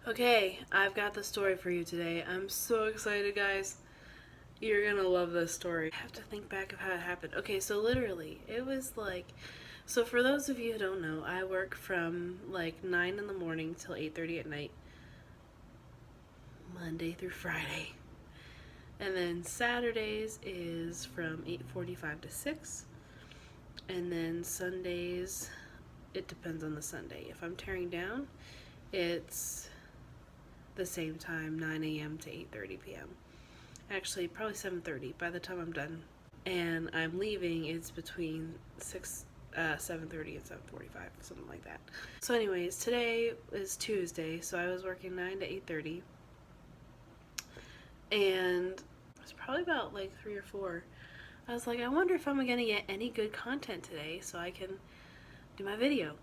Okay, I've got the story for you today. I'm so excited, guys. You're gonna love this story. I have to think back of how it happened. Okay, so literally, it was like, so for those of you who don't know, I work from like 9 in the morning till 8:30 at night, Monday through Friday. And then Saturdays is from 8:45 to 6. And then Sundays, it depends on the Sunday. If I'm tearing down, it's the same time, 9 a.m. to 8:30 p.m. Actually, probably 7:30 by the time I'm done. And I'm leaving, it's between 7:30 and 7:45, something like that. So anyways, today is Tuesday, so I was working 9 to 8:30. And it was probably about like 3 or 4. I was like, I wonder if I'm going to get any good content today so I can do my video.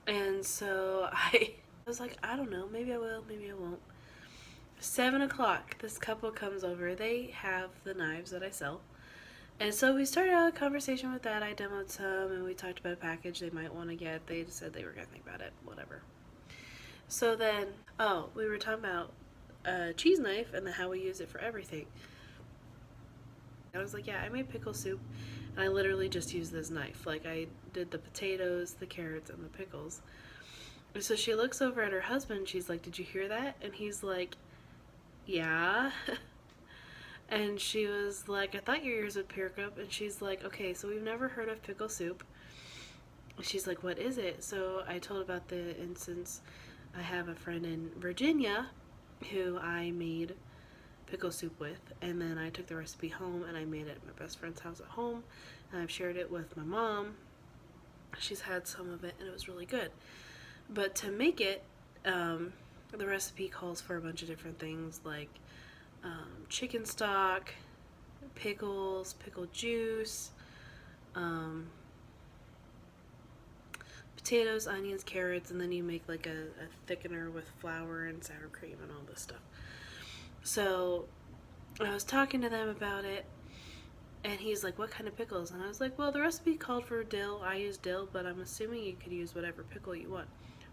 And so I was like, I don't know, maybe I will, maybe I won't. 7 o'clock, this couple comes over. They have the knives that I sell. And so we started out a conversation with that. I demoed some and we talked about a package they might want to get. They said they were going to think about it, whatever. So then, we were talking about a cheese knife and how we use it for everything. I was like, yeah, I made pickle soup and I literally just used this knife. Like, I did the potatoes, the carrots, and the pickles. And so she looks over at her husband. She's like, did you hear that? And he's like, yeah. And she was like, I thought your ears would perk up. And she's like, okay, so we've never heard of pickle soup. And she's like, what is it? So I told about the instance. I have a friend in Virginia who I made pickle soup with, and then I took the recipe home and I made it at my best friend's house at home, and I've shared it with my mom. She's had some of it and it was really good. But to make it, the recipe calls for a bunch of different things like chicken stock, pickles, pickle juice, potatoes, onions, carrots, and then you make like a thickener with flour and sour cream and all this stuff. So I was talking to them about it, and he's like, what kind of pickles? And I was like, well, the recipe called for dill. I use dill, but I'm assuming you could use whatever pickle you want.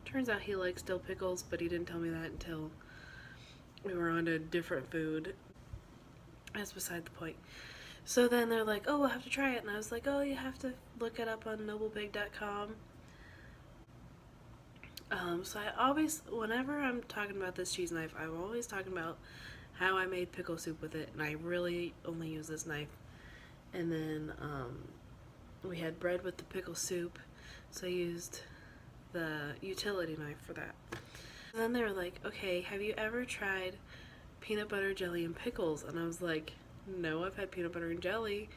Turns out he likes dill pickles, but he didn't tell me that until we were on to different food. That's beside the point. So then they're like, oh, we'll have to try it. And I was like, oh, you have to look it up on noblebig.com. So I always, whenever I'm talking about this cheese knife, I'm always talking about how I made pickle soup with it. And I really only use this knife. And then we had bread with the pickle soup. So I used the utility knife for that. And then they were like, okay, have you ever tried peanut butter, jelly, and pickles? And I was like, no, I've had peanut butter and jelly.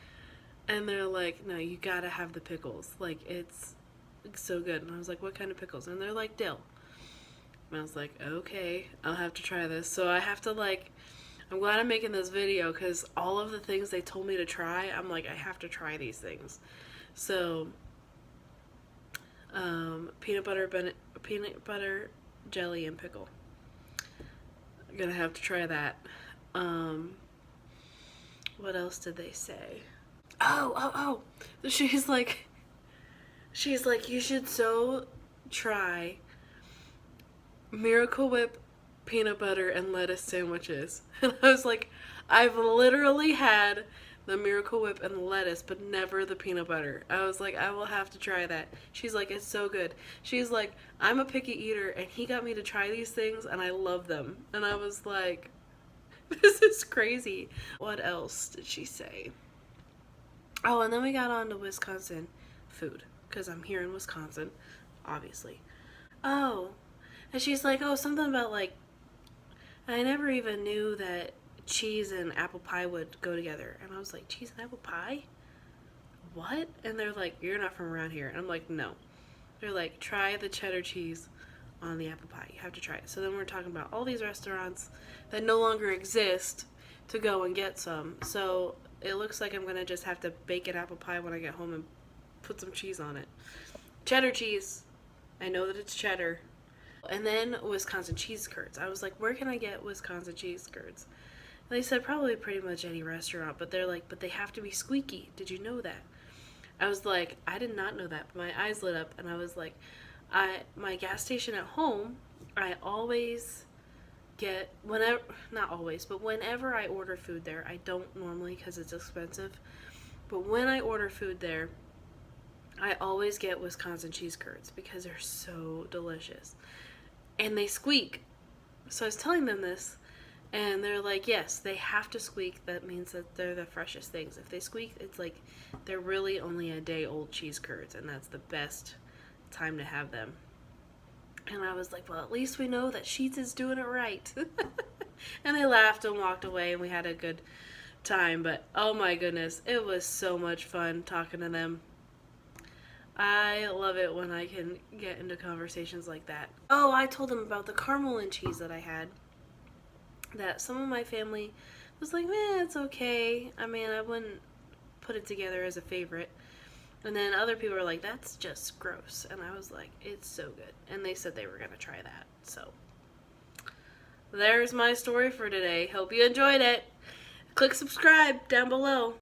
And they're like, no, you gotta have the pickles. Like, it's so good. And I was like, what kind of pickles? And they're like, dill. And I was like, okay, I'll have to try this. So I have to, like, I'm glad I'm making this video because all of the things they told me to try, I'm like, I have to try these things. So peanut butter, jelly, and pickle. I'm gonna have to try that. What else did they say? Oh. She's like, you should so try Miracle Whip peanut butter and lettuce sandwiches. And I was like, I've literally had the Miracle Whip and the lettuce, but never the peanut butter. I was like, I will have to try that. She's like, it's so good. She's like, I'm a picky eater, and he got me to try these things, and I love them. And I was like, this is crazy. What else did she say? Oh, and then we got on to Wisconsin food, because I'm here in Wisconsin, obviously. Oh, and she's like, oh, something about like, I never even knew that cheese and apple pie would go together. And I was like, cheese and apple pie? What? And they're like, you're not from around here. And I'm like, no. They're like, try the cheddar cheese on the apple pie. You have to try it. So then we're talking about all these restaurants that no longer exist to go and get some. So it looks like I'm going to just have to bake an apple pie when I get home and put some cheese on it. Cheddar cheese. I know that it's cheddar. And then Wisconsin cheese curds. I was like, where can I get Wisconsin cheese curds? And they said probably pretty much any restaurant, but they're like, but they have to be squeaky. Did you know that? I was like, I did not know that. But my eyes lit up and I was like, my gas station at home, I always get, whenever, not always, but whenever I order food there, I don't normally because it's expensive, but when I order food there, I always get Wisconsin cheese curds because they're so delicious. And they squeak. So I was telling them this, and they're like, yes, they have to squeak. That means that they're the freshest things. If they squeak, it's like they're really only a day old cheese curds, and that's the best time to have them. And I was like, well, at least we know that Sheetz is doing it right. And they laughed and walked away, and we had a good time. But oh my goodness, it was so much fun talking to them. I love it when I can get into conversations like that. Oh, I told them about the caramel and cheese that I had. That some of my family was like, man, it's okay. I mean, I wouldn't put it together as a favorite. And then other people were like, that's just gross. And I was like, it's so good. And they said they were going to try that. So there's my story for today. Hope you enjoyed it. Click subscribe down below.